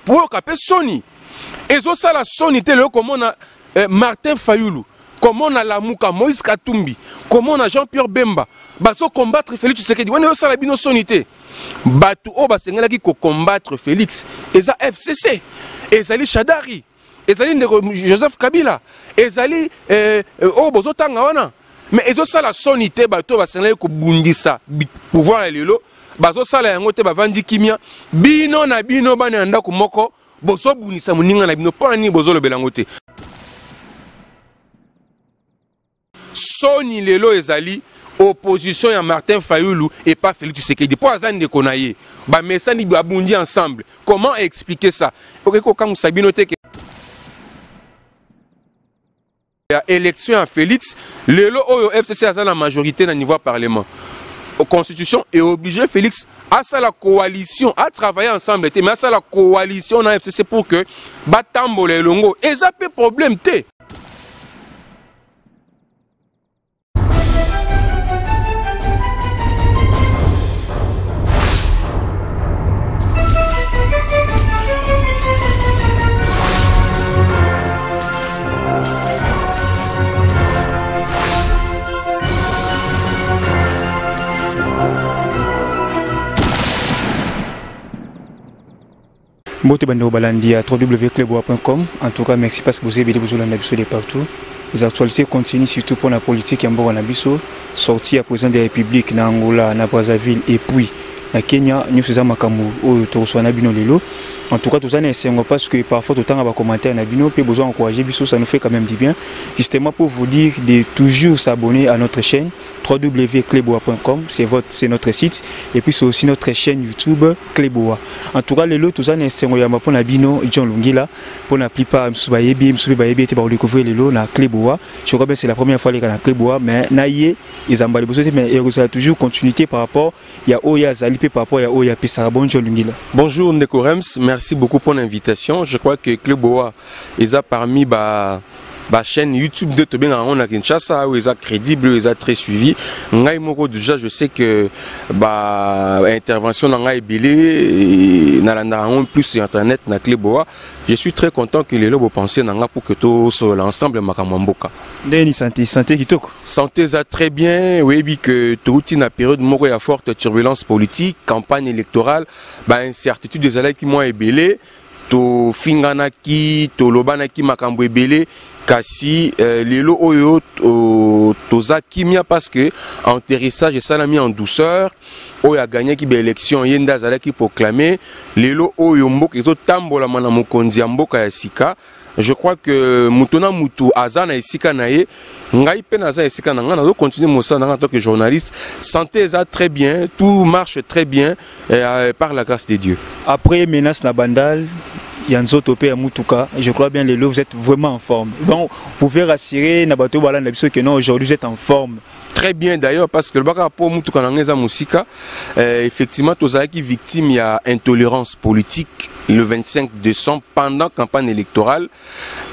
pour capé Sony ezo sala Sony te le comment on a Martin Fayulu, comment on a Lamuka, Moïse Katumbi, comment on a Jean-Pierre Bemba, baso combattre Félix Tshisekedi. On est au salabino sonité. Batu o basengela ki ko combattre Félix. Eza FCC, ezali Chadari, ezali Joseph Kabila, ezali o bozo tanga wana. Mais ezo sala sonité bato basengela ko bundisa pouvoir lelo, bazo sala yango te bavandi kimia, bino na bino bana ndako moko, bozo bunisa muninga na bino pa ni bozo lobelango te. Sony lelo ezali opposition à Martin Fayulu et pas Félix Tshisekedi. Pour azan de konaye, ba mesani babundi ensemble. Comment expliquer ça? OK ko quand Sabino te élection à Félix, lelo oyo FCC a la majorité na niveau parlement. Au constitution est obligé Félix à ça la coalition à travailler ensemble mais à ça la coalition na FCC pour que batambo le longo et ça peut problème te. Bote bando balandi à www.cleboa.com. En tout cas, merci parce que vous avez besoin d'un de partout. Les actualités continuent surtout pour la politique en Bouranabiso, sorti à président de la République na Angola, na Brazzaville et puis na Kenya, nous faisons makamu au Toroswana Nabino Lelo. En tout cas, tout ça n'est parce que parfois tout le temps on va commenter Nabino, puis besoin d'encourager Bisso, ça nous fait quand même du bien. Justement pour vous dire de toujours s'abonner à notre chaîne www.cleboa.com, c'est notre site et puis c'est aussi notre chaîne YouTube Cleboa. En tout cas, les lots tout ça n'est pour Nabino John Lungila pour la plupart Msubayebi était pour découvrir les lots na Cleboa. Je crois que c'est la première fois les gars na Cleboa, mais naïe ils ont balé mais il y a toujours continuité par rapport il y a Oya Zalipé par rapport à Oya Pissarabon John Lungila. Bonjour Ndeko Rems, merci beaucoup pour l'invitation. Je crois que Cleboa ils a parmi la chaîne YouTube de Tobin on a Kinshasa où ils sont crédibles, ils sont très suivis. Ngai moko déjà je sais que intervention dans Ngai Belé na plus sur internet na Cleboa. Je suis très content que les lobos pensent nanga pour que tout sur l'ensemble makamamboka. Deni santé kitoko. Santé ça très bien, oui bi que toute une période moko ya forte turbulence politique, campagne électorale, incertitude des alais qui m'ont ébélé, to finganaki, to lobanaki makambo ébélé. Kasi lelo oyo toza kimia parce que atterrissage ça l'a mis en douceur oyo a gagné qui be élection yenda zala qui proclamer lelo oyo mboka ezo tambola mana mokonzi ya mboka ya sika. Je crois que mutona mutu azana esika naye ngai pe naza esika nanga nazo continuer mosala en tant que journaliste. Santé ça très bien, tout marche très bien par la grâce de Dieu. Après menace na bandal Yanzo Topé à Mutuka, je crois bien les lots, vous êtes vraiment en forme. Donc, vous pouvez rassurer Nabato Balan que non, aujourd'hui vous êtes en forme. Très bien d'ailleurs, parce que le baka pour Mutuka Nangeza Musika, effectivement, tous ceux qui victimes, il y a intolérance politique le 25 décembre pendant la campagne électorale.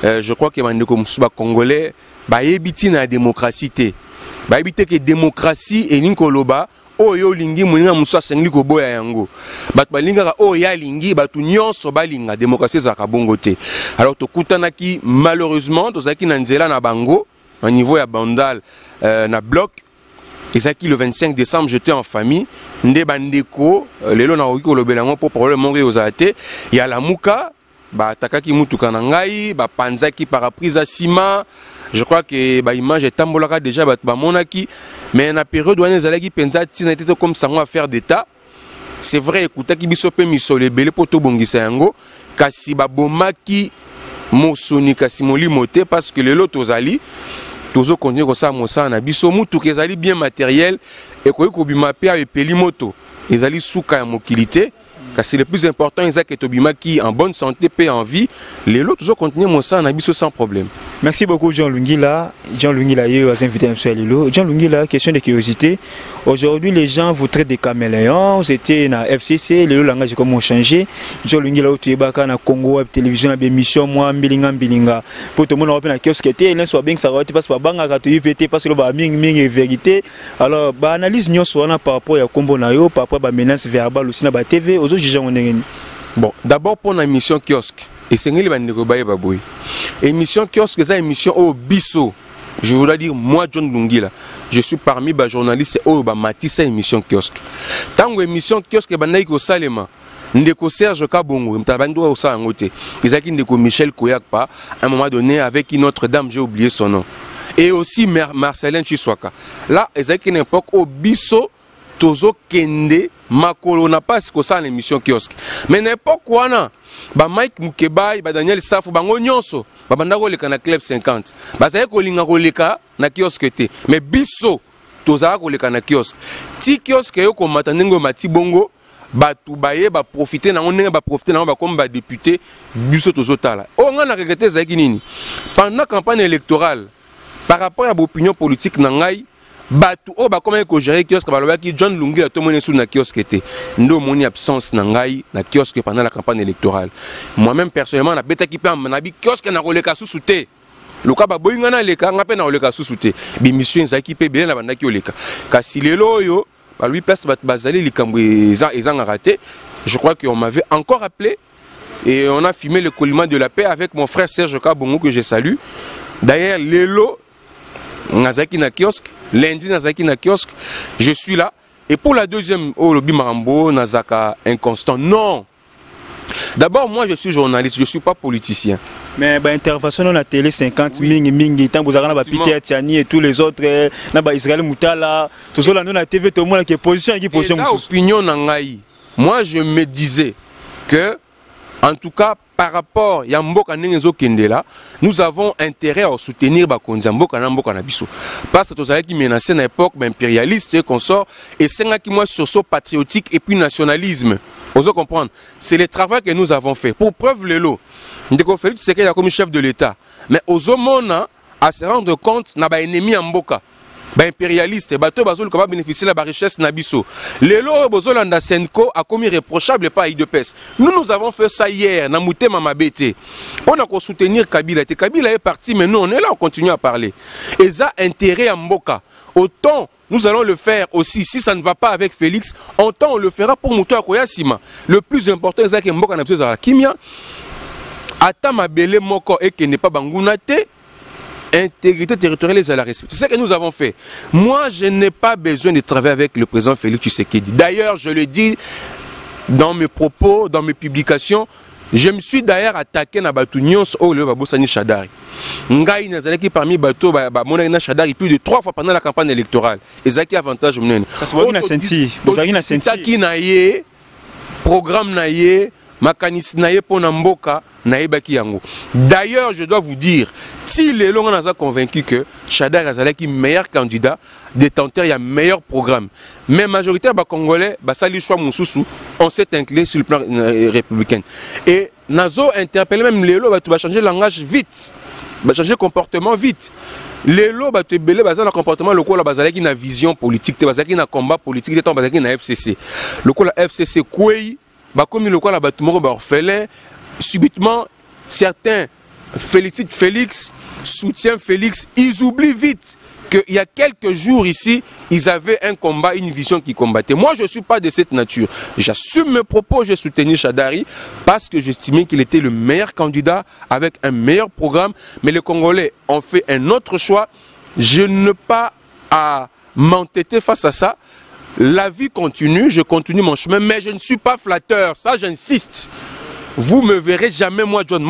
Je crois que les Congolais, éviter la démocratie. Éviter que la démocratie et l'inkoloba. Oyo lingi muninga musa sengli ko boya yango bat balinga oya lingi batu nyonso balinga démocratie za kabongo te. Alors to kutanaki malheureusement to zaki na nzela na bango au niveau ya bandal na bloc ezaki le 25 décembre j'étais en famille nde bandeko lelo na okiko lobelango pour problème monge ozate ya la muka ba takaki mutuka na ngai ba panzaki paraprise à ciment. Je crois que l'image est tambolaka déjà monaki, mais na période où on est allé qui pensa tinete comme ça à faire d'état. C'est vrai, écoutez qui biso pe misole belé poto bongisa yango kasi ba bomaki mosoni kasi moli moté parce que les lotos ali tozo continuer comme ça mosa na biso mutu kezali bien matériel et ko bima pe a peli moto. Ezali suka ya mokilité. C'est le plus important, Isaac et Tobima qui en bonne santé, paix en vie. Les autres toujours continuer mon sang en abysso sans problème. Merci beaucoup Jean Lungila. Jean Lungila est invité à Lilo. Jean Lungila, question de curiosité. Aujourd'hui, les gens vous traitent des caméléons. Vous étiez dans FCC, le langage comment changé. Jean Lungila au Tibaka na Congo, la télévision, la émission, moi, bilinga. Pour tout le monde, on a kiosque était, il soit bien que ça va parce que banga ka tu parce que le ba ming vérité. Alors, analyse nous soit par rapport à Combo Nayo, par rapport à menace verbale aussi na ba TV. Bon, d'abord pour l'émission kiosque. Et c'est une émission kiosque, c'est une émission au bisso. Je voudrais dire, moi, John Lungila, je suis parmi les journalistes au Matisse émission kiosque. Tant que émission kiosque, il y a Salema, Ndeko Serge Kabongo, Mtabando au Sangote, Ndeko Michel Koyakpa, à un moment donné, avec une autre dame, j'ai oublié son nom. Et aussi Marcelin Chiswaka. Là, il y a une époque au bisso, Tozo Kende, Makolo, n'a pas ce que ça l'émission kiosque. Mais n'importe quoi, ba Mike Mukebai, ba Daniel Safo, ba Ngonyonso, ba bandako leka na club 50. Ba zaye ko linga ko leka na kiosque te. Mais biso toza ko leka na kiosque. Ti kiosque yo ko matanengo mati bongo, ba tubaye ba profiter na onenga ba profiter na ba comme ba député biso tozo tala. O nga na regretter zaiki nini? Pendant la campagne électorale, par rapport à l'opinion politique na ngai, batu o ba comment ko gérer kiosque ba loba ki John Lungila to mone sou na kiosque té ndo moni absence na ngai na kiosque pendant la campagne électorale. Moi-même personnellement na beta ki pa na bi kiosque na koleka sou té le ka ba boyinga na leka nga pe na koleka sou té bi mission za ki pe bien na banda ki oleka kasi lelo yo ba lui place ba bazali likambo ezanga raté. Je crois qu'on m'avait encore appelé et on a filmé le collement de la paix avec mon frère Serge Kabongo que je salue. D'ailleurs lelo Nazaki na kiosque, lundi Nazaki na kiosque, je suis là. Et pour la deuxième, oh le Bimarambo, Nazaka inconstant. Non. D'abord, moi je suis journaliste, je ne suis pas politicien. Mais bah, intervention dans la télé 50 mingi, tant vous avez Peter Tiani et tous les autres, Israël Moutala, tout ça là, dans la TV, tout le monde qui est position qui position. Opinion nangai. Moi je me disais que, en tout cas, par rapport à Mboka Nengezo Kendela, nous avons intérêt à soutenir Bakonzi Mboka Namboka Nabiso. Parce que tous ceux qui menaçaient à l'époque impérialiste et consort, et c'est un qui moi sur patriotique et puis nationalisme. Vous comprendre? C'est le travail que nous avons fait. Pour preuve, le lot, nous avons fait ce qu'il y a comme chef de l'État. Mais aux hommes, à se rendre compte, n'a pas ennemi Mboka. Impérialiste, bateau bazol capable bénéficier de la richesse nabiso. Les lois bozolanda Senko a commis reprochable pas IDPS. Nous avons fait ça hier, na mouté mamabete. On a soutenir Kabila. Kabila est parti, mais nous on est là, on continue à parler. Et ça intérêt à Mboka. Autant nous allons le faire aussi. Si ça ne va pas avec Félix, autant on le fera pour Moutou Akoyasima. Le plus important, c'est que Mboka n'a pas de kimia. Ata mabele moko et que n'est pas bangunate. Intégrité territoriale et à la respect. C'est ce que nous avons fait. Moi, je n'ai pas besoin de travailler avec le président Félix Tshisekedi. D'ailleurs, je le dis dans mes propos, dans mes publications, je me suis d'ailleurs attaqué à Batunions au lieu de Babosani Chadari. Ngai Nazaleki parmi Bato, Monagina Chadari plus de 3 fois pendant la campagne électorale. Et ça qui avantage mnen. Parce que vous avez senti, vous avez senti. Taki naie, programme naie, mécanisme naie pour Namboka. D'ailleurs, je dois vous dire, si les gens sont convaincus que Chadar Azalaki est le meilleur candidat, détenteur, il y a un meilleur programme. Mais la majorité des Congolais, on s'est incliné sur le plan républicain. Et Nazo interpellé même les gens, va changer le langage vite, va changer le comportement vite. Les gens vont te belé le comportement local, bazalaki na vision politique, bazalaki na combat politique, bazalaki na FCC. Local FCC quoi, comme le local batumoro ba orphelin. Subitement, certains félicitent Félix, soutiennent Félix, ils oublient vite qu'il y a quelques jours ici, ils avaient un combat, une vision qui combattait. Moi, je ne suis pas de cette nature. J'assume mes propos, j'ai soutenu Chadari parce que j'estimais qu'il était le meilleur candidat avec un meilleur programme. Mais les Congolais ont fait un autre choix. Je n'ai pas à m'entêter face à ça. La vie continue, je continue mon chemin, mais je ne suis pas flatteur. Ça, j'insiste. Vous ne me verrez jamais, moi, John,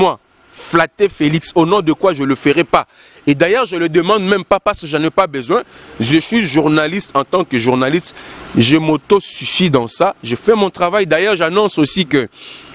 flatter Félix, au nom de quoi je ne le ferai pas. Et d'ailleurs, je ne le demande même pas parce que je n'en ai pas besoin. Je suis journaliste. En tant que journaliste, je m'auto-suffis dans ça. Je fais mon travail. D'ailleurs, j'annonce aussi qu'il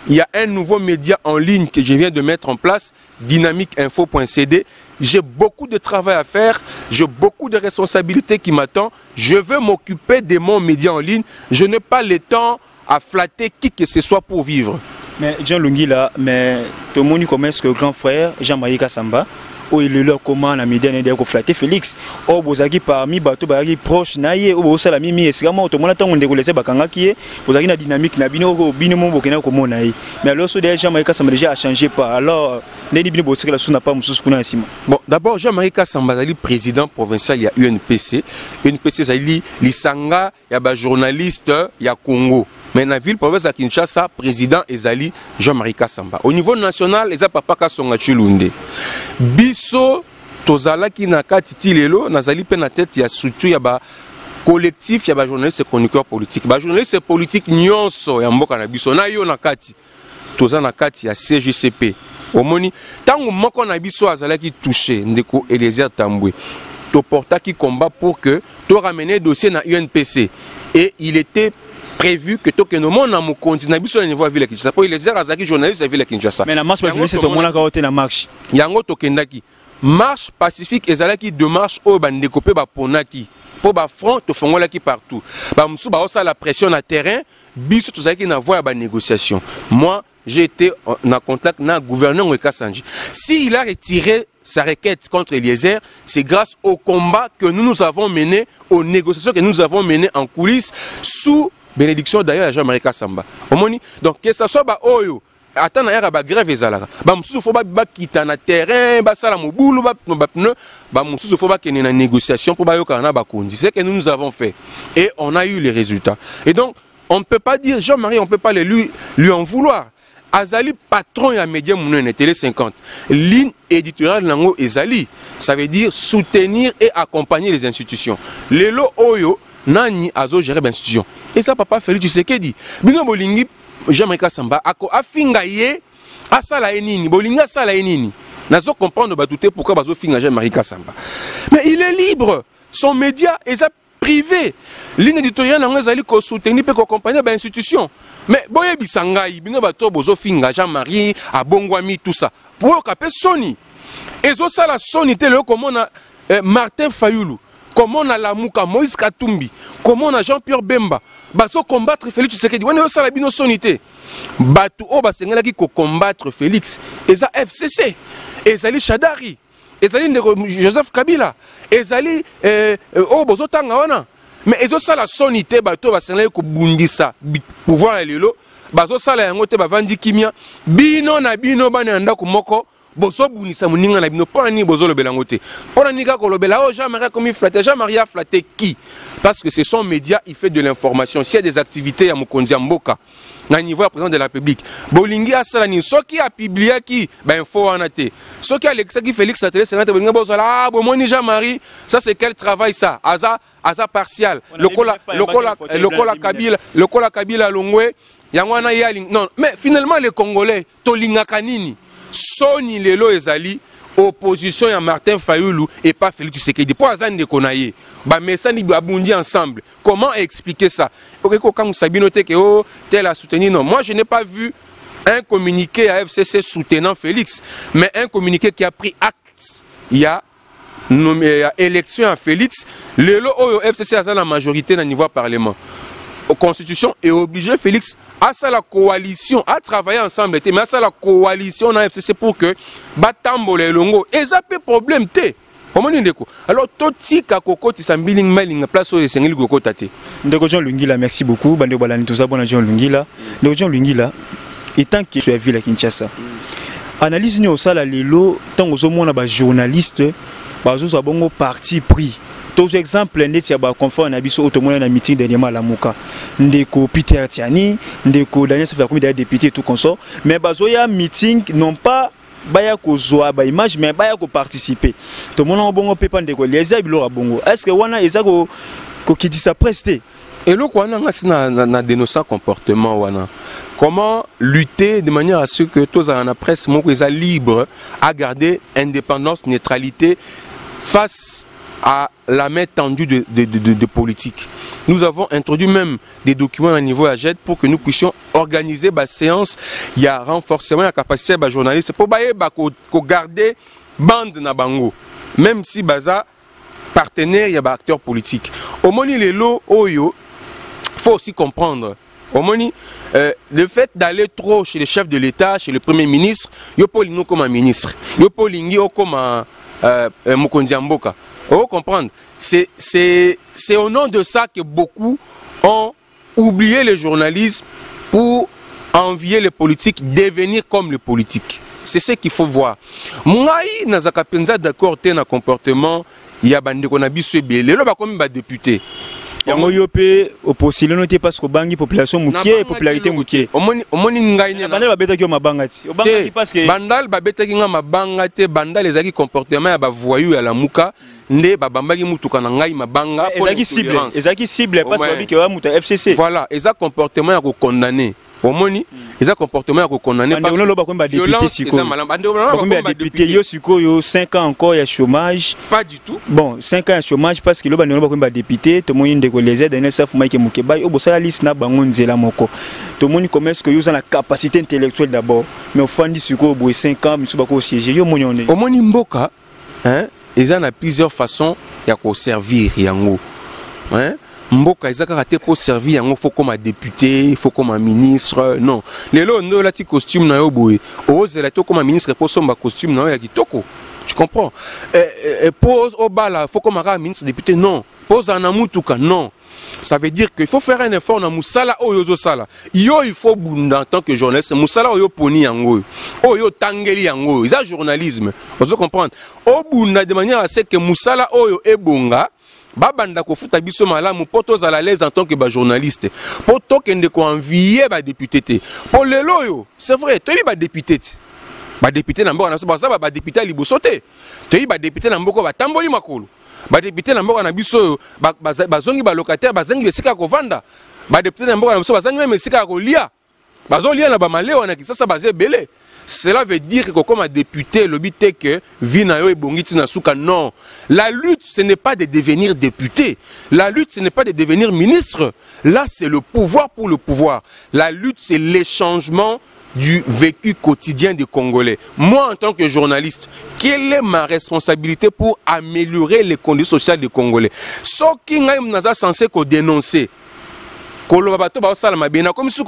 y a un nouveau média en ligne que je viens de mettre en place, dynamiqueinfo.cd. J'ai beaucoup de travail à faire. J'ai beaucoup de responsabilités qui m'attendent. Je veux m'occuper de mon média en ligne. Je n'ai pas le temps à flatter qui que ce soit pour vivre. Mais Jean Lungila, mais tout le monde connaît que grand frère Jean-Marie Kassamba, où il est là comment la média n'a pas flatté Félix. Oh, vous avez parmi bateau bari proche naie, ou vous avez mis escamment tout le monde attend on déroule ces bakanga qui est, vous avez une dynamique na bino binemo bokena comme naie. Mais alors ce déjà Jean-Marie Kassamba déjà a changé pas. Alors Neni bino botsika la sous n'a pas musu kuna sima. Bon, d'abord Jean-Marie Kassamba est président provincial il y a UNPC. UNPC ça dit lisanga, il y a ba journaliste, il y a Congo. mais na ville province à Kinshasa président ezali Jean-Marie Kasamba. Au niveau national eza papa Kasonga Chilunde. Biso tozalaki na kati ti lelo nazali pe na tête ya surtout ya ba collectif ya ba journaliste et chroniqueur politique. Ba journaliste politique nyonso ya mboka na biso na yo na kati. Toza na kati ya CGCP. Omoni tango moko na biso azalaki touché ndeko Eliezer Tambwe. To portaki combat pour que to ramener dossier na UNPC et il était prévu que tout que nous monde na mokonzi na biso na niveau ville Kinshasa. Pour Eliezer azaki journaliste ville Kinshasa. Mais la marche pacifique c'est mona ka hote na marche. Yango to kendaki. Marche pacifique ezalaki de marche o ba ndeko pe ba ponaki. Pour ba front to fongolaki partout. Ba musu ba osa la pression na terrain, biso to zaki na voie ba négociation. Moi j'ai été en contact avec le gouverneur Weka Sanji. S'il a retiré sa requête contre Eliezer, c'est grâce au combat que nous avons mené, aux négociations que nous avons menées en coulisses, sous bénédiction d'ailleurs de Jean-Marie Kasamba. Donc, que ce soit Oyo, attends, il y a une grève, il faut quitter le terrain, il faut une négociation pour c'est ce que nous avons fait. Et on a eu les résultats. Et donc, on ne peut pas dire, Jean-Marie, on ne peut pas lui en vouloir. Azali patron ya média Mounouene Télé 50. Ligne éditoriale nango Ezali. Ça veut dire soutenir et accompagner les institutions. Lelo Oyo nani azo gérer l'institution. Et ça papa Félix Tshisekedi. Bino bolingi Jean-Marie Kasamba ako afinga ye asala enini. Bolingi asala enini. Nazo comprendre batouté pourquoi bazo finga Jean-Marie Kasamba. Mais il est libre. Son média est privé. Ligne éditoriale nango Ezali ko soutenir et ko accompagner ba institution. Mais boye bisangai bino bato bozo finga Jean-Marie abongwami tout ça pour capé Sony ezo sala Sony te le comment on a Martin Fayulu comment on a Lamuka Moïse Katumbi comment on a Jean-Pierre Bemba bazo combattre Félix Tshisekedi wana sala bino Sony te bato o basengela ki ko combattre Félix eza FCC ezali Shadari ezali Joseph Kabila ezali o bozo tanga wana. Mais ils ont ça la sonité, bateau va s'enlever ko bundisa pouvoir lelo, bazo sala yango te bavandi kimia, bino na bino bana anda ko moko, bozo bunisa muninga na bino pona ni bozo lobela ngote. Pona ni ka ko lobela o Jean-Marie comme il flatté, Jean-Marie a flatté qui? Parce que c'est son média, il fait de l'information, s'il y a des activités à Mokonzi Mboka. Na niveau à président de la République. Bolingi a salani, ce qui a publié qui, ben faut en atte. Ce qui a Alexa qui Félix Satélé, c'est notre bolinga bozola, ah bon moi Jean-Marie, ça c'est quel travail ça? Asa partial. Le Kola Kabila Longwe, Yangwana Yaling. Non, mais finalement les Congolais, Tolinga Kanini, Sony Lelo Ezali. Opposition à Martin Fayulu et pas Félix Tshisekedi. Pour Azan de Konaye, Messani Babundi ensemble. Comment expliquer ça? Quand Sabino Tekeo, tel a soutenu, non. Moi, je n'ai pas vu un communiqué à FCC soutenant Félix, mais un communiqué qui a pris acte. Il y a élection à Félix. Le FCC a la majorité dans le niveau parlement. La Constitution est obligée, Félix, à ça la coalition, à travailler ensemble, mais à ça la coalition dans FCC pour que Batambo les longo. Et ça peut problème té. Comment on dit? Alors tout si kakoko ti sambiling mailing place au sengil goko tate. Ndeko Jean Lungila, merci beaucoup. Bande balani tout ça bon Jean Lungila. Ndeko Jean Lungila, étant que sur la ville à Kinshasa. Analyse ni au sala lelo tant aux hommes ba journaliste, ba zo bongo parti pris. Tous exemples neti ya ba confort na biso automona na meeting dernièrement à la Muka ndeko Peter Tiani ndeko Daniel Safia comme des députés tout consort mais bazoya meeting non pas baya ko zoa ba image mais baya ko participer to mona bongo pepa ndeko Eliezer bilora bongo est-ce que wana eza ko ki dit ça presté et le quoi na dénoncer comportement wana comment lutter de manière à ce que tous la presse moko eza libre à garder indépendance neutralité face à la main tendue de politique. Nous avons introduit même des documents à niveau AGED pour que nous puissions organiser la séance. Il y a renforcement de la capacité des journalistes pour garder bande na bango. Même si baza partenaire, il y a des acteurs politiques. Au moni lelo oyo, il faut aussi comprendre. Au moni, le fait d'aller trop chez le chef de l'État, chez le Premier ministre, yo polingo comme un ministre, yo polingi comme un Mokonzi Mboka. Vous comprendre, c'est au nom de ça que beaucoup ont oublié les journalistes pour envier les politiques, devenir comme les politiques. C'est ce qu'il faut voir. Moi, nazaka penza d'accord te na comportement ya bande qu'on a biso belé, lo ba comme ba député. yango yo pe opostile noté parce que bangi population mukie popularité mukie omoni ngai ne bandal babetaki yo mabanga ti obangaki parce que bandal babetaki nga mabanga te bandal ezaki comportement ya ba voyou ya la muka nde babambaki mutuka na ngai mabanga ezaki cible parce que babiki wa muta FCC voilà eza comportement ya ko condamner omoni eza comportement ya ko condamner parce que loba ko ba député siko ba député yo siko yo 5 ans encore ya chômage pas du tout bon 5 ans ya chômage parce que loba loba ko ba député to moni ndeko les aides na safu maike mukeba o bosala liste na bango nzela moko to moni comment est-ce que yo na capacité intellectuelle d'abord mais ofandi siko bo 5 ans misu bako siéger yo moni on omoni mboka hein eza na plusieurs façons ya ko servir yango hein mboka ezaka kate pour servir yango faut comme député faut comme ministre non lelo ndo la ti costume na yo boye ozela to comme ministre pour somba costume na yo ya kitoko tu comprends pose au bala faut comme ministre député non pose na mutuka non ça veut dire qu'il faut faire un effort na musala oyo zo sala yo il faut bunda en tant que journaliste musala oyo poni yango oyo tangeli yango ça journalisme vous comprendre o bunda de manière à ce que musala oyo ebonga babanda ko futa biso malamu poto za la l'aise en tant que ba journaliste poto kende ko envier ba député te pour lelo yo c'est vrai to ba député ba député na mboka na so ba député liboso te to ba député na mboka ba tamboli makolo ba député na mboka na biso ba zongi ba locataire ba zangi besika ko vanda ba député na mboka na biso ba zangi même besika ko lia ba zo lia na ba malé wana kisasa ba zebele. Cela veut dire que comme député, le but est que Vinayo et Bongiti Nasuka, non. La lutte, ce n'est pas de devenir député. La lutte, ce n'est pas de devenir ministre. Là, c'est le pouvoir pour le pouvoir. La lutte, c'est l'échangement du vécu quotidien des Congolais. Moi, en tant que journaliste, quelle est ma responsabilité pour améliorer les conditions sociales des Congolais? Ce qui est censé dénoncer. Comme si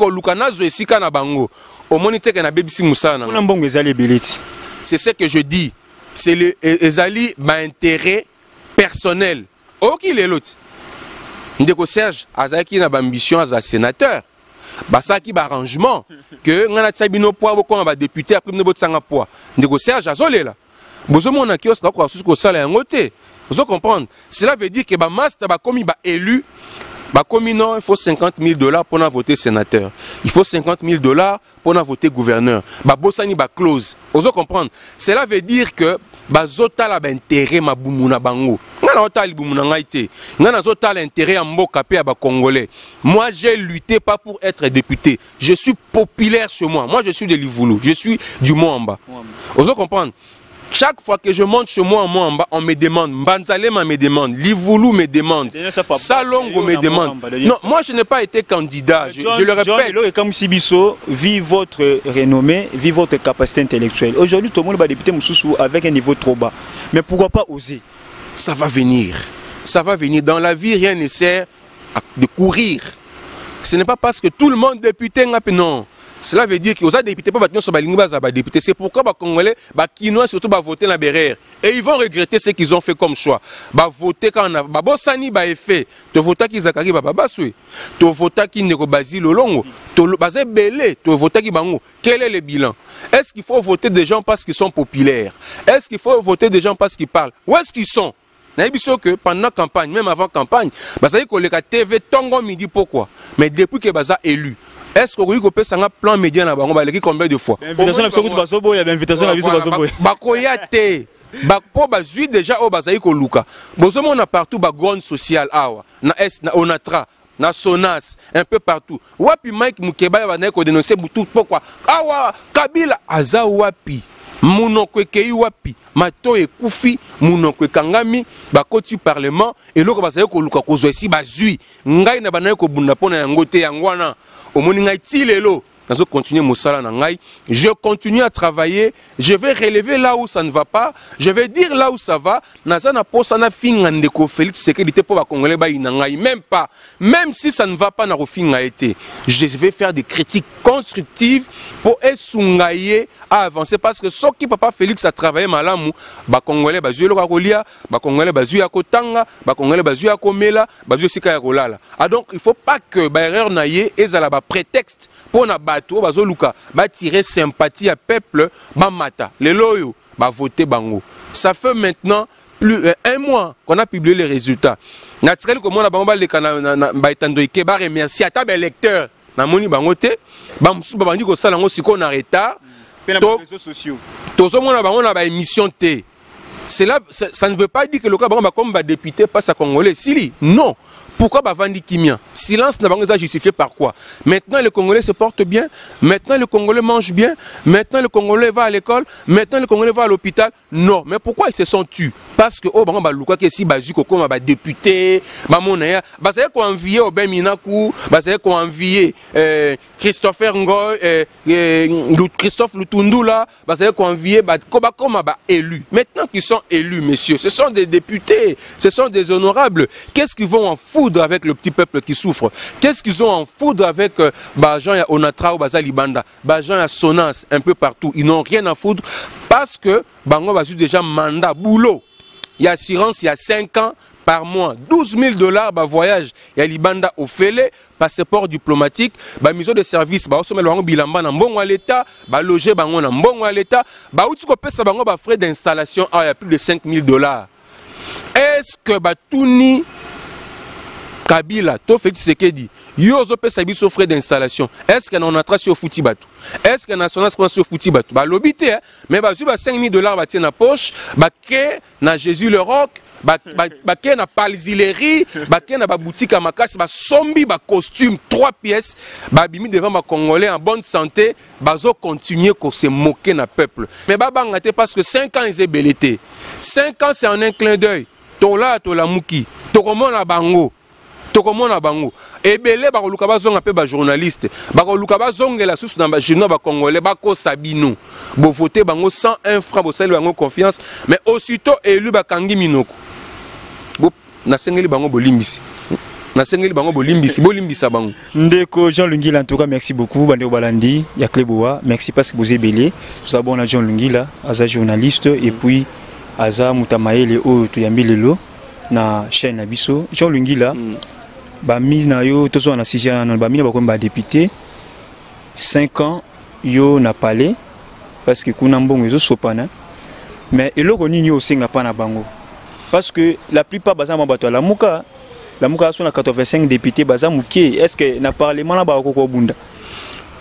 c'est ce que je dis. C'est les intérêt personnel. Ok, les l'autre. Ndeko Serge, Azaki na ambition as un sénateur. Basaki arrangement que ngana tsabino poa boko ba député après ne botsanga poa. Ndeko Serge azolé là. Bozo mona kiosque ko suko sala yangote. Vous comprenez? Cela veut dire que ba master ba komi ba élu. Bah, comme non, il faut 50 000 $ pour voter sénateur. Il faut 50 000 $ pour voter gouverneur. Bah, bossani ba close. Vous comprenez? Cela veut dire que bah, zota la intérêt ma boumuna bango. Ngana zota li boumuna ngaite. Ngana zota l'intérêt à mboka pe à ba congolais. Moi, j'ai lutté pas pour être député. Je suis populaire chez moi. Moi, je suis de Livoulou. Je suis du Mwamba. Vous comprenez? Chaque fois que je monte chez moi en Mwamba, on me demande, Mbanzalema me demande, Livoulou me demande, Salongo me demande. Non, moi je n'ai pas été candidat, je le répète. Comme Sibiso, vive votre renommée, vive votre capacité intellectuelle. Aujourd'hui, tout le monde va député Moussoussou avec un niveau trop bas. Mais pourquoi pas oser? Ça va venir. Ça va venir. Dans la vie, rien ne sert de courir. Ce n'est pas parce que tout le monde député, non. Cela veut dire que aux députés pas députés. C'est pourquoi les Congolais, les Kinois surtout voter la BRR. Et ils vont regretter ce qu'ils ont fait comme choix. Voter quand on a Babosani effet. Tu votes qui Zakari Babasui. Tu votes qui Neko Basile Olongo. Tu votes Belé. Tu votes qui Bango. Quel est le bilan? Est-ce qu'il faut voter des gens parce qu'ils sont populaires? Est-ce qu'il faut voter des gens parce qu'ils parlent? Où est-ce qu'ils sont? Que pendant la campagne, même avant la campagne, ça y est que les TV Tongo midi pourquoi? Mais depuis que Baza élu. Est-ce que vous avez un plan média na bango baleki combien de fois? Invitation na sokoto basobo ya invitation na biso basobo. Bakoya te. Bako bazui déjà au bazai ko luka. Bozomo na partout ba grande sociale awa. Na est na Onatra, na Sonas, un peu partout. Wapi Mike Mukeba ba na ko dénoncer butu pourquoi? Awa Kabila aza wapi? Munokwe kei wapi? Mato ekufi, munokwe kangami, bakoti parlement et loko bazai ko luka ko zo ici bazui. Ngai na bana ko bunda pona yango te yangwana. Je continue à travailler, je vais relever là où ça ne va pas, je vais dire là où ça va. Même pas, même si ça ne va pas, je vais faire des critiques constructives pour aider à avancer parce que ce qui papa Félix a travaillé malamu, Congolais bazu le Kakolia, Congolais bazu ya Kotanga, Congolais bazu ya Komela, bazu sika ya Kolala. Ah donc il faut pas que erreur naie et ça prétexte pour na bateau bazoluka ba tirer sympathie à peuple ba mata les loyo ba voter bango. Ça fait maintenant plus un mois qu'on a publié les résultats. natikali komona bango baleka na baetando ike ba remercier ata ba lecteur na moni bango te ba musu ba bandi ko sala ngo siko na retard pe na réseaux sociaux tozo mona bango na ba émission te. Cela ça ne veut pas dire que le cas bango ba comme ba député passe à Congolais sili non. Pourquoi Bavandi Kimia? Silence n'a pas justifié par quoi? Maintenant les Congolais se portent bien, maintenant les Congolais mangent bien, maintenant les Congolais vont à l'école, maintenant les Congolais vont à l'hôpital. Non, mais pourquoi ils se sont tus? Parce que oh bah luka que si bazuko comme ba député, ba monaya, ba ça qu'on envié au Ben Minaku, ba ça qu'on envié Christopher Ngoy, Christophe Lutundu là, ba ça qu'on envié ba comme ba élus. Maintenant qu'ils sont élus, messieurs, ce sont des députés, ce sont des honorables. Qu'est-ce qu'ils vont en foutre avec le petit peuple qui souffre? Qu'est-ce qu'ils ont en foudre avec Jean ya Onatra ou Bazali Banda, Jean ya Sonas un peu partout? Ils n'ont rien à foutre parce que Bango a déjà mandat, boulot. Il y a assurance, il y a 5 ans par mois, 12 000 $, bah voyage, il y a Libanda au Félé, passeport diplomatique, bah mise de service, bah au bango bilamba na mbongo à l'État, bah loger bango na mbongo à l'État, bah outi ko pesa bango bah frais d'installation, il y a plus de 5 000 $. Est-ce que bah Touni Kabila, to fait ce qu'il dit. Yozo pe sabi so frais d'installation. Est-ce qu'on a trace au fouti batou? Est-ce qu'on a son assurance au fouti batou? Bah l'obité, mais bah 5 000 $ va tirer na poche, bah ke na Jésus le roc, bah ke na palzilerie, bah ke na ba boutique à Makasi, bah sombi, bah costume 3 pièces, bah bimi devant ma Congolais en bonne santé, bah zo continuer qu'on se moquer na peuple. Mais bah bangate parce que 5 ans ils est belleté. 5 ans c'est en un clin d'œil. Tola tola muki, tokomona na bango. Tokomona bango ebele ba koluka bazonga pe ba journaliste ba koluka bazongela susu na ba jino ba congolais ba ko sabino bo voter bango 101 francs bo sali bango confiance mais aussitôt élu ba kangi minoko bo na sengeli bango bolimbisi na sengeli bango bolimbisa bango ndeko Jean Lungila. En tout cas merci beaucoup bande balandi ya Kleboa, merci parce que vous ébélé tout d'abord na Jean Lungila aza journaliste et puis aza mutamaele o tuyambi lelo na chaîne na biso Jean Lungila. Ba mise na yo tozo na 6e na ba mine ba comme ba député 5 ans yo na palais parce que kuna mbongo ezo sopana mais eloko nini yo singa pa na bango parce que la plupart baza mabato la muka so na 85 députés baza muké. Est-ce que na parlement na ba ko bunda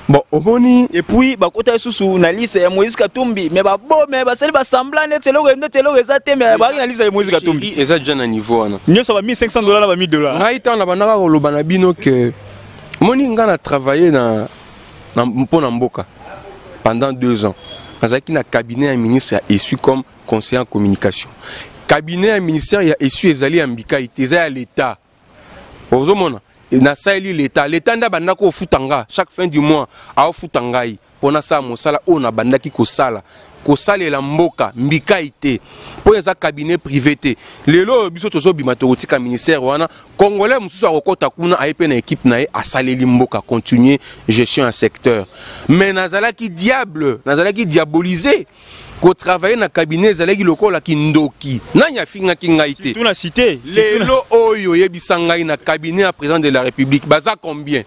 bon omoni et puis ba kota susu na liste ya Moïse Katumbi mais ba bon mais ba sali ba semblant net telo ezate mais ba na liste ya Moïse Katumbi eza déjà na niveau wana nyo so ba $1,500 ba $1,000 ngaita na banaka ko lobana bino que moni ngana travailler na mpona mboka pendant 2 ans azaki na cabinet ya ministre ya essu comme conseiller en communication cabinet ya ministère ya essu ezali ambika iteza ya l'état ozomona na saeli l'état nda bandako ofutanga chaque fin du mois a ofutangai pona sa mosala ona bandaki kosala la mboka mbika ite po eza cabinet privé te lelo biso tozo bimatorotika ministère wana congolais mususu akokota kuna ayepe na équipe na ye asaleli mboka continuer gestion un secteur mais nazalaki diabolisé ko travailler na cabinet zalaki lokola kindoki nanya finga kingaite tout na cité lelo oyo yebisangai na cabinet à président de la République baza combien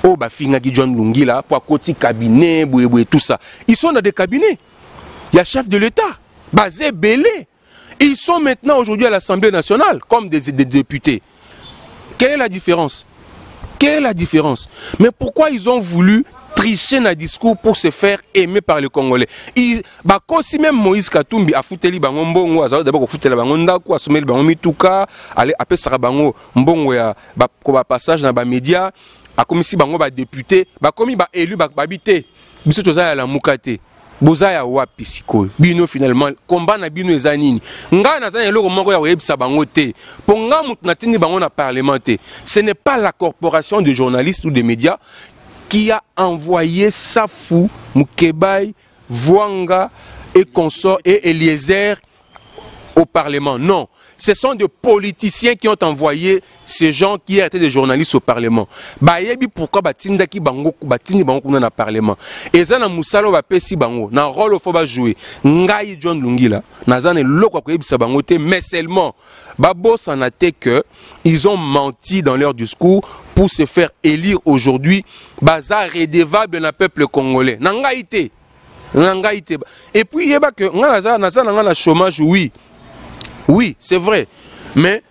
oh ba finga ki John Lungila pour côté cabinet boye tout ça ils sont dans des cabinets il y a chef de l'État basé belé ils sont maintenant aujourd'hui à l'Assemblée nationale comme des députés. Quelle est la différence? Mais pourquoi ils ont voulu tricher dans le discours pour se faire aimer par les Congolais? Si même Moïse Katumbi a fouteli bango mbongo, a d'abord fouteli bango ndako, a someli bango mituka, allez après ça bango mbongo ya ba passage dans ba média, a comme si bango ba député, ba komi ba élu ba habité. Biso toza ya la mukate. Boza ya wapi sikoyo. Bino finalement combat na bino ezanini. Nga na zana eloko moko ya webisa bango te. Pour nga mutu na tindi bango na parlementaire. Ce n'est pas la corporation de journalistes ou de médias qui a envoyé Safou, Moukebaï, Vouanga et consorts et Eliezer au Parlement. Non, ce sont des politiciens qui ont envoyé ces gens qui étaient des journalistes au Parlement. Bayebi pourquoi batindaki bango batindi bango kuna na Parlement. Eza na musalo ba pesi bango na rôle au faut ba jouer. Ngai John Lungila nazane loko ko yebisa bango te mais seulement babo s'en a été que ils ont menti dans leur discours pour se faire élire aujourd'hui bazar redevable na peuple congolais. Nangaïté. Et puis yeba que ngana na chômage oui. Oui, c'est vrai. Mais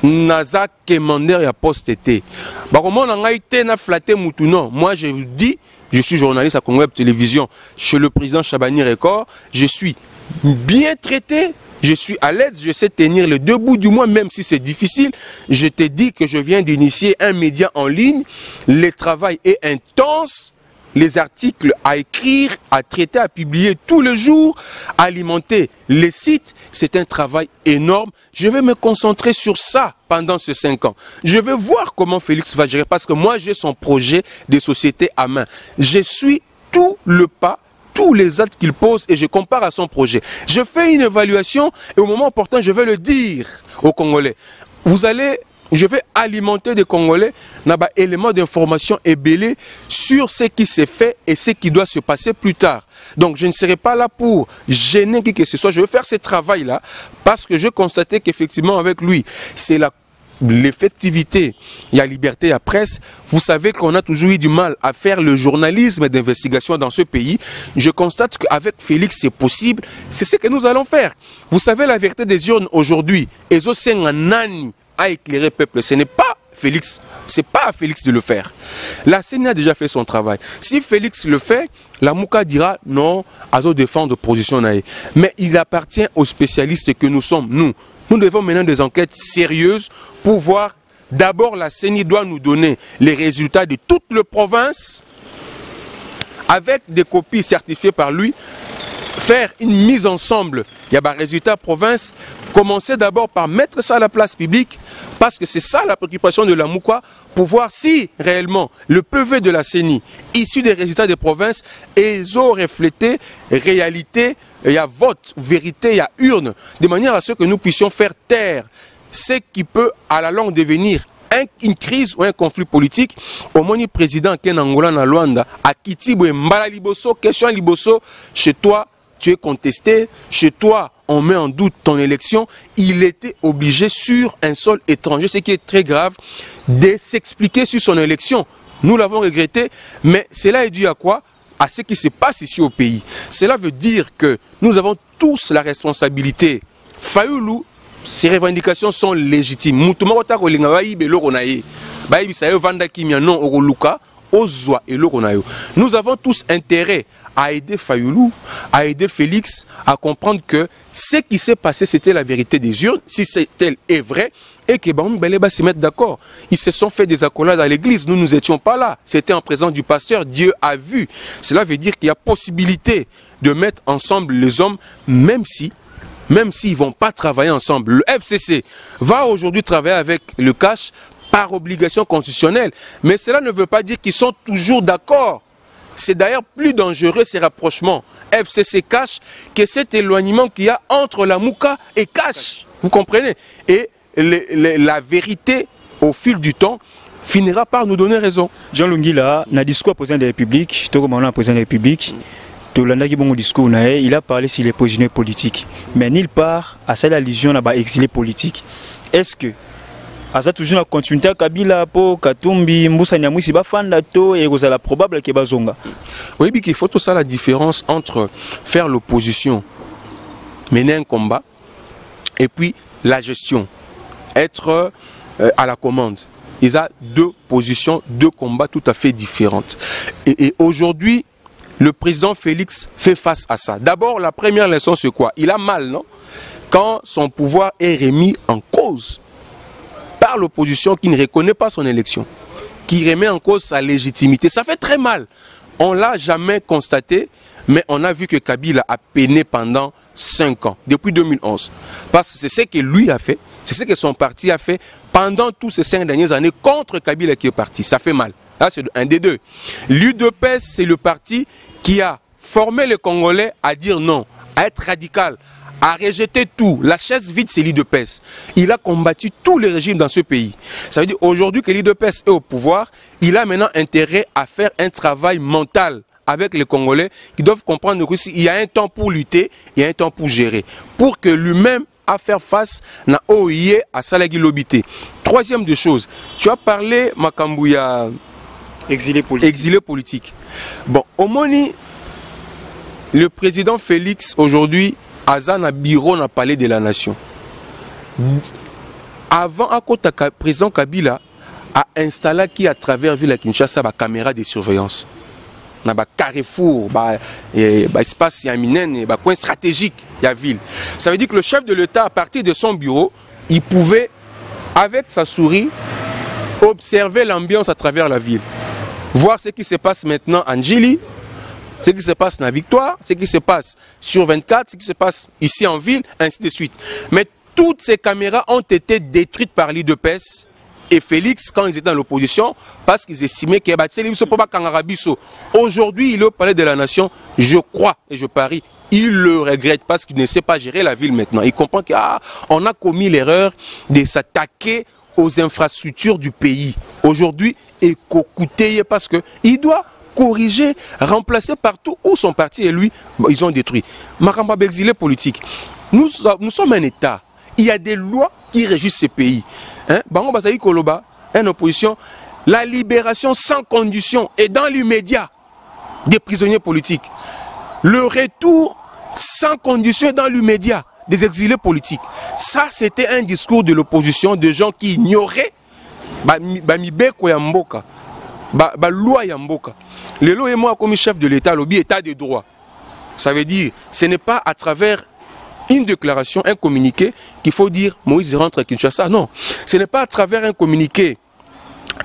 naza commander ya poste été. Comment on a été na flatté moutou non. Moi je vous dis, je suis journaliste à Congo Web Télévision chez le président Chabani Record. Je suis bien traité, je suis à l'aise, je sais tenir les deux bouts du mois, même si c'est difficile. Je te dis que je viens d'initier un média en ligne. Le travail est intense. Les articles à écrire, à traiter, à publier tous les jours, alimenter les sites, c'est un travail énorme. Je vais me concentrer sur ça pendant ces 5 ans. Je vais voir comment Félix va gérer parce que moi j'ai son projet de société à main. Je suis tout le pas, tous les actes qu'il pose et je compare à son projet. Je fais une évaluation et au moment opportun je vais le dire aux Congolais. Je vais alimenter des Congolais dans des éléments d'information ébellés sur ce qui s'est fait et ce qui doit se passer plus tard. Donc je ne serai pas là pour gêner qui que ce soit. Je vais faire ce travail-là parce que je constatais qu'effectivement avec lui, c'est l'effectivité, il y a liberté à presse. Vous savez qu'on a toujours eu du mal à faire le journalisme d'investigation dans ce pays. Je constate qu'avec Félix, c'est possible. C'est ce que nous allons faire. Vous savez, la vérité des urnes aujourd'hui, à éclairer le peuple. Ce n'est pas Félix. Ce n'est pas à Félix de le faire. La CENI a déjà fait son travail. Si Félix le fait, la Mouka dira non, à défendre l'opposition. Mais il appartient aux spécialistes que nous sommes, nous. Nous devons mener des enquêtes sérieuses pour voir. D'abord, la CENI doit nous donner les résultats de toute la province avec des copies certifiées par lui. Faire une mise ensemble, il y a des résultats province. Commencer d'abord par mettre ça à la place publique, parce que c'est ça la préoccupation de la Mouka, pour voir si réellement le PV de la CENI, issu des résultats des provinces, ils ont reflété réalité, il y a vote, vérité, il y a urne, de manière à ce que nous puissions faire taire ce qui peut à la longue devenir une crise ou un conflit politique. Au moins, le président Ken Angola na Luanda, à Kitibo et Mbala Liboso, question Liboso, chez toi, tu es contesté, chez toi, on met en doute ton élection, il était obligé sur un sol étranger, ce qui est très grave, de s'expliquer sur son élection. Nous l'avons regretté, mais cela est dû à quoi? À ce qui se passe ici au pays. Cela veut dire que nous avons tous la responsabilité. Fayoulou, ces revendications sont légitimes. Nous avons tous intérêt à aider Fayoulou, à aider Félix, à comprendre que ce qui s'est passé, c'était la vérité des urnes, si tel est vrai, et que Bambi se mettre d'accord. Ils se sont fait des accolades à l'église, nous n'étions pas là. C'était en présence du pasteur, Dieu a vu. Cela veut dire qu'il y a possibilité de mettre ensemble les hommes, même s'ils ne vont pas travailler ensemble. Le FCC va aujourd'hui travailler avec le CACH par obligation constitutionnelle. Mais cela ne veut pas dire qu'ils sont toujours d'accord. C'est d'ailleurs plus dangereux ces rapprochements FCC CACH que cet éloignement qu'il y a entre la Mouka et CACH. Vous comprenez? Et la vérité, au fil du temps, finira par nous donner raison. Jean Lungila, dans le discours au président de la République, il a parlé sur les prisonniers politiques. Mais nulle part, à cette allusion, il a exilé politique. Est-ce que Asa toujours la continuité à Kabila pour Katumbi Moussa Nyamwisi bafanda to et la probable que bazonga. Oui, il faut tout ça la différence entre faire l'opposition, mener un combat et puis la gestion, être à la commande. Il y a deux positions, deux combats tout à fait différentes. Et aujourd'hui, le président Félix fait face à ça. D'abord, la première leçon c'est quoi? Il a mal, non? Quand son pouvoir est remis en cause par l'opposition qui ne reconnaît pas son élection, qui remet en cause sa légitimité. Ça fait très mal. On ne l'a jamais constaté, mais on a vu que Kabila a peiné pendant 5 ans, depuis 2011. Parce que c'est ce que lui a fait, c'est ce que son parti a fait pendant toutes ces 5 dernières années contre Kabila qui est parti. Ça fait mal. Là, c'est un des deux. L'UDPS, c'est le parti qui a formé les Congolais à dire non, à être radical, à rejeter tout. La chaise vide, c'est l'UDPS. Il a combattu tous les régimes dans ce pays. Ça veut dire aujourd'hui que l'UDPS est au pouvoir, il a maintenant intérêt à faire un travail mental avec les Congolais qui doivent comprendre qu'il y a un temps pour lutter, il y a un temps pour gérer. Pour que lui-même à faire face na OIE à Salagi Lobité. Troisième des choses, tu as parlé Makambouya exilé politique. Bon, au Moni, le président Félix aujourd'hui Azan a bureau na palais de la nation. avant à côté président Kabila a installé qui à travers ville à Kinshasa ba caméra de surveillance. Na ba carrefour, ba espace yaminène, ba coin stratégique de la ville. Ça veut dire que le chef de l'État, à partir de son bureau, il pouvait, avec sa souris, observer l'ambiance à travers la ville. Voir ce qui se passe maintenant en Djili, ce qui se passe dans la Victoire, ce qui se passe sur 24, ce qui se passe ici en ville, ainsi de suite. Mais toutes ces caméras ont été détruites par l'IDPS et Félix quand ils étaient dans l'opposition parce qu'ils estimaient qu'il y a aujourd'hui, il est au palais de la nation. Je crois et je parie, il le regrette parce qu'il ne sait pas gérer la ville maintenant. Il comprend qu'on a commis l'erreur de s'attaquer aux infrastructures du pays. Aujourd'hui, et qu'au parce qu'il doit corriger, remplacer partout où son parti et lui, ils ont détruit. Makamba exilé politique. Nous sommes un État. Il y a des lois qui régissent ce pays. Bango Basaï Koloba, une opposition, la libération sans condition et dans l'immédiat des prisonniers politiques. Le retour sans condition et dans l'immédiat des exilés politiques. Ça, c'était un discours de l'opposition, de gens qui ignoraient Bamibeko ya Mboka, loi ya Mboka. Le lot et moi, comme chef de l'État, l'objet état de droit. Ça veut dire, ce n'est pas à travers une déclaration, un communiqué, qu'il faut dire Moïse rentre à Kinshasa. Non, ce n'est pas à travers un communiqué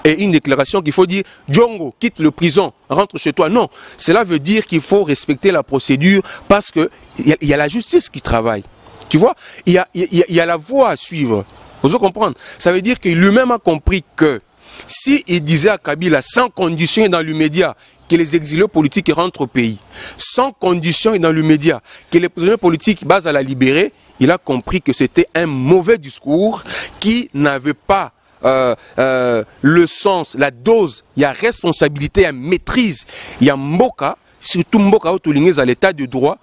et une déclaration qu'il faut dire Djongo quitte le prison, rentre chez toi. Non, cela veut dire qu'il faut respecter la procédure parce qu'il y a la justice qui travaille. Tu vois, il y a la voie à suivre. Vous comprenez? Ça veut dire qu'il lui-même a compris que s'il disait à Kabila sans condition et dans l'immédiat que les exilés politiques rentrent au pays, sans condition et dans l'immédiat que les prisonniers politiques basent à la libérer, il a compris que c'était un mauvais discours qui n'avait pas le sens, la dose, il y a responsabilité, il y a maîtrise, il y a Mboka, surtout Mboka où à l'état de droit,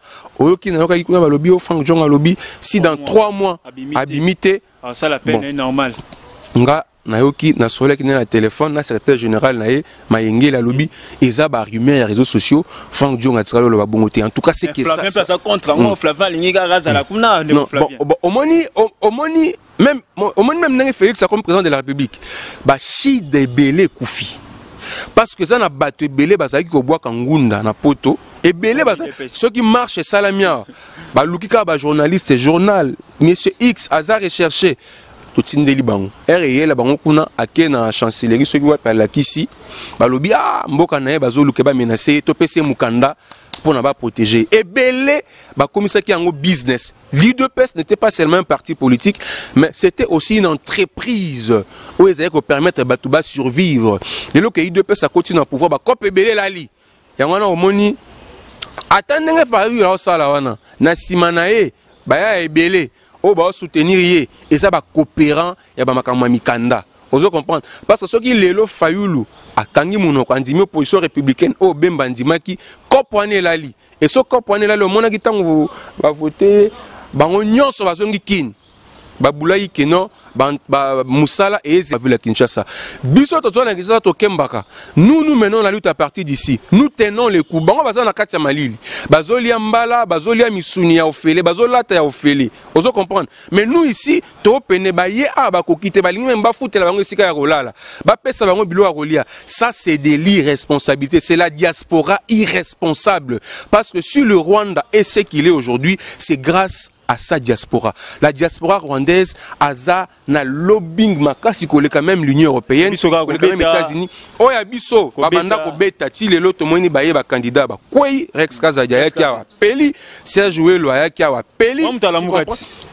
si dans 3 mois, abimité, ça la peine est normale. Nayoki na solek na téléphone na secrétaire général na Mayenge la lobby eza ba rumeur ya réseaux sociaux Franck Dionga tsalo lo ba bongoté en tout cas c'est que ça contre moi Flavien linga raza la kuna ne Flavien omoni même nangé Félix comme président de la République ba chi de belé koufi parce que ça na bato belé bazaki ko bois kangunda na poto et belé ceux qui marchent salamia ba lukika ba journaliste journal monsieur X hasard recherché Tindeli bango RL bango kuna ake na chancellerie ceux qui va parler ici balobi mboka na ye bazoluke ba menacer to pese mukanda pour na ba protéger et belé ba komisa ki yango business. L'IDPS n'était pas seulement un parti politique mais c'était aussi une entreprise où ils allaient permettre Batouba survivre. Les lots que l'IDPS a continué à pouvoir ba cop belé lali yango na omoni attendez faru la sala wana na simanae ba ya ebelé on va soutenir et ça va coopérant et va makama mikanda. Vous comprenez parce que ceux qui lelo fayulu a kangi monoko andimi opposition républicaine au bemba ndimaki kopwane lali et ce kopwane lali le mona ki tango va voter bango nyonso bazongi kin ba bulai keno ba musala et la Kinshasa biso to na Kinshasa to kembaka nous menons la lutte à partir d'ici nous tenons les coups bango bazana katia malili bazolia mbala bazolia misuni ya ofele bazolata ya ofele ozo comprendre mais nous ici to pene ba ye ba kokite ba lingi mba futela bango sika ya rolala ba pesa bango bilo ya rolia. Ça c'est de l'irresponsabilité, c'est la diaspora irresponsable parce que si le Rwanda est ce qu'il est aujourd'hui, c'est grâce à sa diaspora. La diaspora rwandaise aza na lobbying makasi koleka même l'Union européenne, koleka même les États-Unis. Oya biso babanda ko beta ti lelo to moni baye ba candidat ba kwei Rex Kazadia ya kia wa peli Serge Ouelo ya kia wa peli.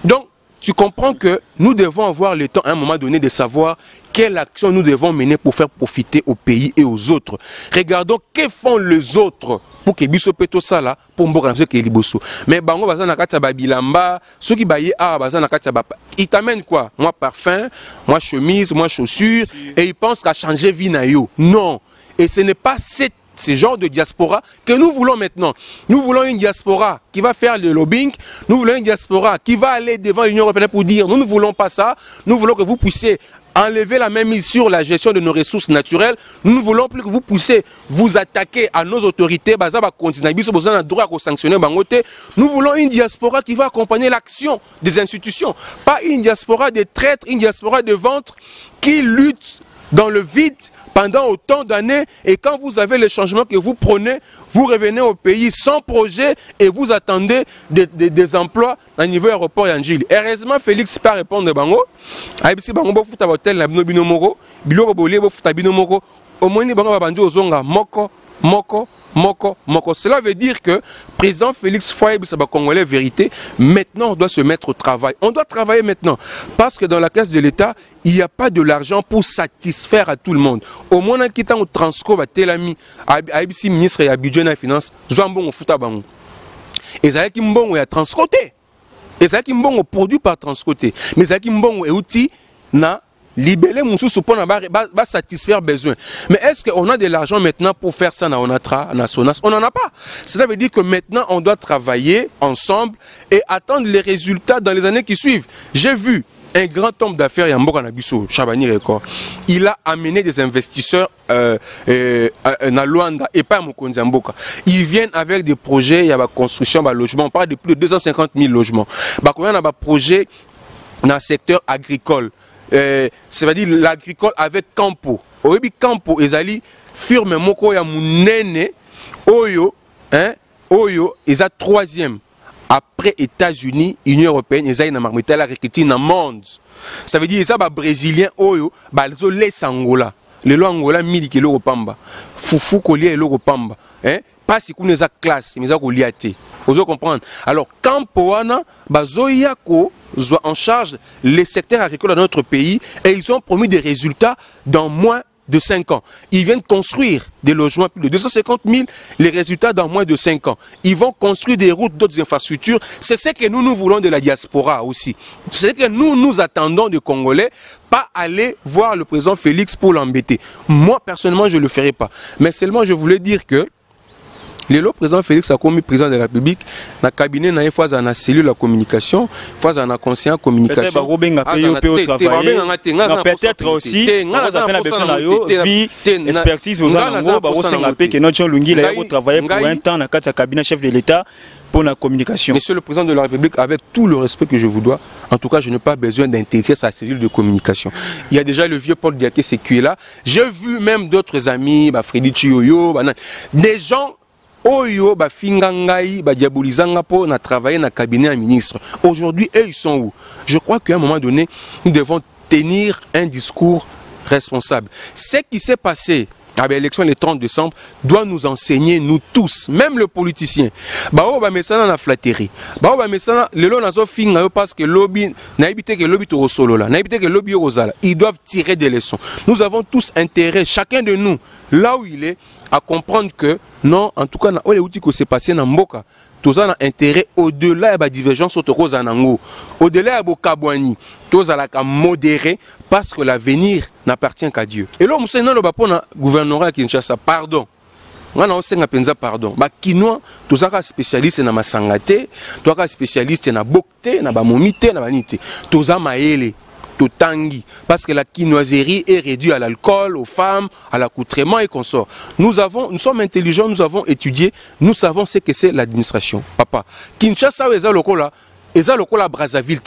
Donc tu comprends que nous devons avoir le temps à un moment donné de savoir quelle action nous devons mener pour faire profiter au pays et aux autres. Regardons que font les autres pour que biso peto sala pour mboka que liboso. Mais bango bazana kata babilamba, ceux qui baye bazana kata ba. Ils t'amènent quoi? Moi parfum, moi chemise, moi chaussures et ils pensent qu'à changer vie na yo. Non. Et ce n'est pas ce genre de diaspora que nous voulons maintenant. Nous voulons une diaspora qui va faire le lobbying. Nous voulons une diaspora qui va aller devant l'Union européenne pour dire nous ne voulons pas ça. Nous voulons que vous puissiez enlever la même mise sur la gestion de nos ressources naturelles. Nous ne voulons plus que vous poussez, vous attaquez à nos autorités. Nous voulons une diaspora qui va accompagner l'action des institutions. Pas une diaspora de traîtres, une diaspora de ventres qui lutte dans le vide pendant autant d'années, et quand vous avez les changements que vous prenez, vous revenez au pays sans projet et vous attendez des emplois à niveau aéroport Yangili. Heureusement, Félix peut répondre à Bango. Cela veut dire que président Félix Faye Congolais vérité, maintenant on doit se mettre au travail. On doit travailler maintenant parce que dans la caisse de l'État, il n'y a pas de l'argent pour satisfaire à tout le monde. Au moins, on a quitté au Transco, Telami, ABC ministre et budget des finances, Zambon au Futabango. Et ça qui mbongo est transcoté. Et ça qui mbongo produit par transcoté. Mais ça qui mbongo est outil na libérer mon sous pour satisfaire besoin. Mais est-ce qu'on a de l'argent maintenant pour faire ça dans Onatra, dans Sonas? On n'en a pas. Cela veut dire que maintenant on doit travailler ensemble et attendre les résultats dans les années qui suivent. J'ai vu un grand homme d'affaires, Yamboka Nabiso, Chabani Record. Il a amené des investisseurs à Luanda et pas à Mokonzamboka. Ils viennent avec des projets, il y a la construction, de logements. On parle de plus de 250 000 logements. Il y a des projets dans le secteur agricole. C'est-à-dire l'agricole avec Campo. Oyebi Campo ezali firme moko ya munene oyo oyo eza troisième après États-Unis, Union européenne, ezali na marmita la recruter na monde. Ça veut dire eza ba brésilien oyo ba zo les Angola. Le lo Angola mili ke lo pamba. Fufu kolia lo pamba. Pas si qu'on eza classe, mais eza kolia te. Vous comprendre. Alors Campo wana bazoyako en charge les secteurs agricoles dans notre pays et ils ont promis des résultats dans moins de 5 ans. Ils viennent construire des logements plus de 250 000, les résultats dans moins de 5 ans. Ils vont construire des routes, d'autres infrastructures. C'est ce que nous voulons de la diaspora aussi. C'est ce que nous attendons des Congolais, pas aller voir le président Félix pour l'embêter. Moi, personnellement, je ne le ferai pas. Mais seulement, je voulais dire que le président Félix a commis président de la République, dans le cabinet, il faut avoir une cellule de communication, il faut avoir un conseiller en communication. Peut-être aussi, expertise aux Anango, que notre Lungi a travaillé pour un temps dans le cabinet chef de l'État pour la communication. Monsieur le président de la République, avec tout le respect que je vous dois, en tout cas, je n'ai pas besoin d'intégrer sa cellule de communication. Il y a déjà le vieux Paul Diaké qui est là. J'ai vu même d'autres amis, Frédéric Chioyo, des gens. Oyo ba fingangai ba diabolizanga po na travailler na cabinet à ministre. Aujourd'hui, eux ils sont où? Je crois qu'à un moment donné, nous devons tenir un discours responsable. Ce qui s'est passé à l'élection le 30 décembre doit nous enseigner, nous tous, même le politicien. Bao ba mesana na flatterie. Bao ba mesana lelo nazo finga parce que lobby na éviter que lobby to solo là, na éviter que lobby rosala. Ils doivent tirer des leçons. Nous avons tous intérêt, chacun de nous, là où il est, à comprendre que non, en tout cas, on a que c'est passé dans Mboka. Tous ont intérêt au-delà de la divergence au-delà de la Kabouani. Tous ont modéré parce que l'avenir n'appartient qu'à Dieu. Et là, nous avons le gouvernement qui Kinshasa, pardon. Nous avons pardon. Kinois, tous ont spécialistes dans la sangate, tous ont spécialistes dans la bokte, dans la momite, dans la vanité. Tous ont maïlé. Tangi, parce que la quinoiserie est réduite à l'alcool, aux femmes, à l'accoutrement et consorts. Nous sommes intelligents, nous avons étudié, nous savons ce que c'est l'administration. Papa, Kinshasa est lokola Brazzaville.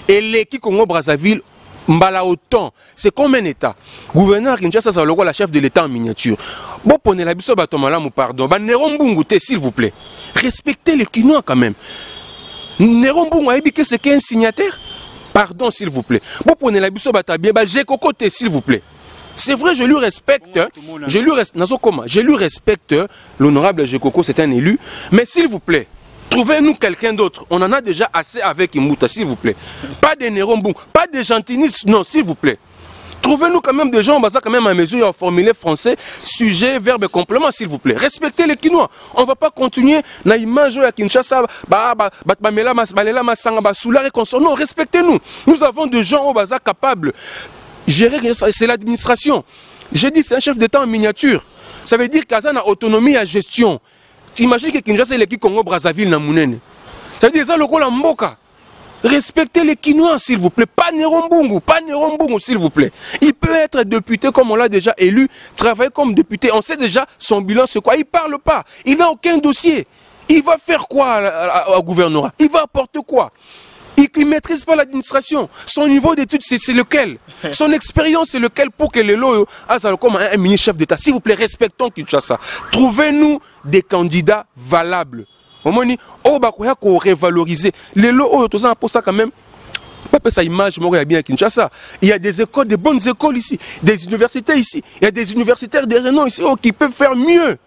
Et les Congo Brazzaville, Mbala autant, c'est comme un État. Gouverneur Kinshasa, c'est la chef de l'État en miniature. Bon, prenez la biso batomala mou pardon. Nerombungu, s'il vous plaît. Respectez les Kinois quand même. Nerombungu, c'est qu'un signataire. Pardon, s'il vous plaît. Vous prenez la biso batabie, j'ai cocoté, s'il vous plaît. C'est vrai, je lui respecte. Je lui respecte. L'honorable Gekoko, c'est un élu. Mais s'il vous plaît, trouvez-nous quelqu'un d'autre. On en a déjà assez avec Imouta, s'il vous plaît. Pas de Nérombou, pas de Gentinis, non, s'il vous plaît. Trouvez-nous quand même des gens, on va ça quand même à mesure à formuler français, sujet, verbe, complément, s'il vous plaît. Respectez les Kinois. On ne va pas continuer dans l'image à Kinshasa, non, respectez-nous. Nous avons des gens au bazar capables. Gérer, c'est l'administration. J'ai dit, c'est un chef d'État en miniature. Ça veut dire qu'il y a une autonomie à gestion. Imagine que Kinshasa est l'équipe Congo Brazzaville na Mounene. Ça veut dire ça le Mboka. Respectez les Kinois, s'il vous plaît. Pas Nerombungu, s'il vous plaît. Il peut être député comme on l'a déjà élu, travailler comme député. On sait déjà son bilan, c'est quoi. Il parle pas. Il n'a aucun dossier. Il va faire quoi au gouvernorat? Il va apporter quoi? Il ne maîtrise pas l'administration. Son niveau d'études, c'est lequel? Son expérience, c'est lequel pour que les lois comme un mini-chef d'État? S'il vous plaît, respectons Kinshasa. Trouvez-nous des candidats valables. Au moins, on va revaloriser. Les lois, pour ça quand même. Pas ça image, moi, bien à Kinshasa. Il y a des écoles, des bonnes écoles ici, des universités ici. Il y a des universitaires de renom ici qui peuvent faire mieux.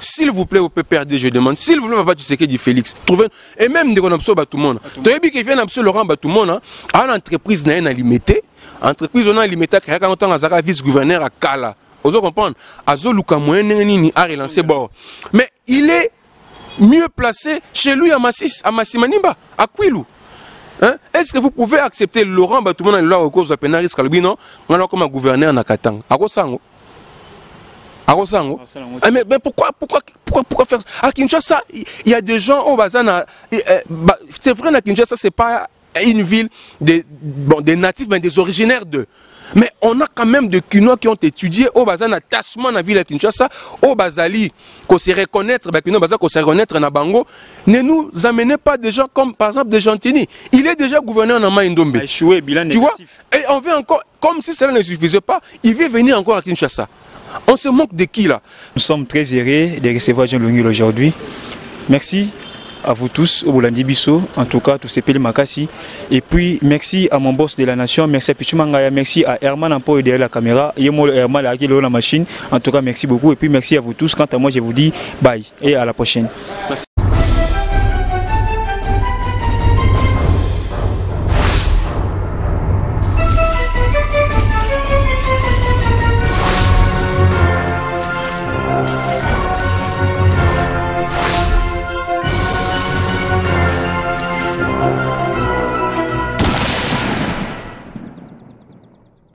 S'il vous plaît, au PPRD, je demande. S'il vous plaît, papa, tu sais que dit Félix. Trouvez, et même de Gonapso, tout le monde. Tu as vu qu'il vient d'Amso Laurent, tout le monde. À l'entreprise, n'a rien limité. Entreprise, on a limité à quand on a vice-gouverneur à Kala. Vous comprenez? Azo Luka Moyen a relancé bord. Mais il est mieux placé chez lui à Massimaniba, à Kwilu. Hein? Est-ce que vous pouvez accepter Laurent, tout le monde, là, au cause de Pénaris Kalbi, non? On a comme un gouverneur à Katang. À quoi ça? Mais pourquoi faire ça? À Kinshasa, il y a des gens au Bazana. C'est vrai, à Kinshasa, ce n'est pas une ville des natifs, mais des originaires d'eux. Mais on a quand même des Kinois qui ont étudié au Bazana, attachement à la ville de Kinshasa, au Bazali, qu'on se reconnaître, qu'on se reconnaître dans Bango. Ne nous amenez pas des gens comme par exemple des Gentini. Il est déjà gouverneur dans Maïndombe. Tu vois? Et on veut encore, comme si cela ne suffisait pas, il veut venir encore à Kinshasa. On se moque de qui là? Nous sommes très heureux de recevoir Jean Lungil aujourd'hui. Merci à vous tous, au Bolandi Bisso, en tout cas, tous ces pays Makassi. Et puis, merci à mon boss de la nation, merci à Pichumangaya, merci à Herman Ampo derrière la caméra, Herman à la machine. En tout cas, merci beaucoup. Et puis, merci à vous tous. Quant à moi, je vous dis bye et à la prochaine. Merci.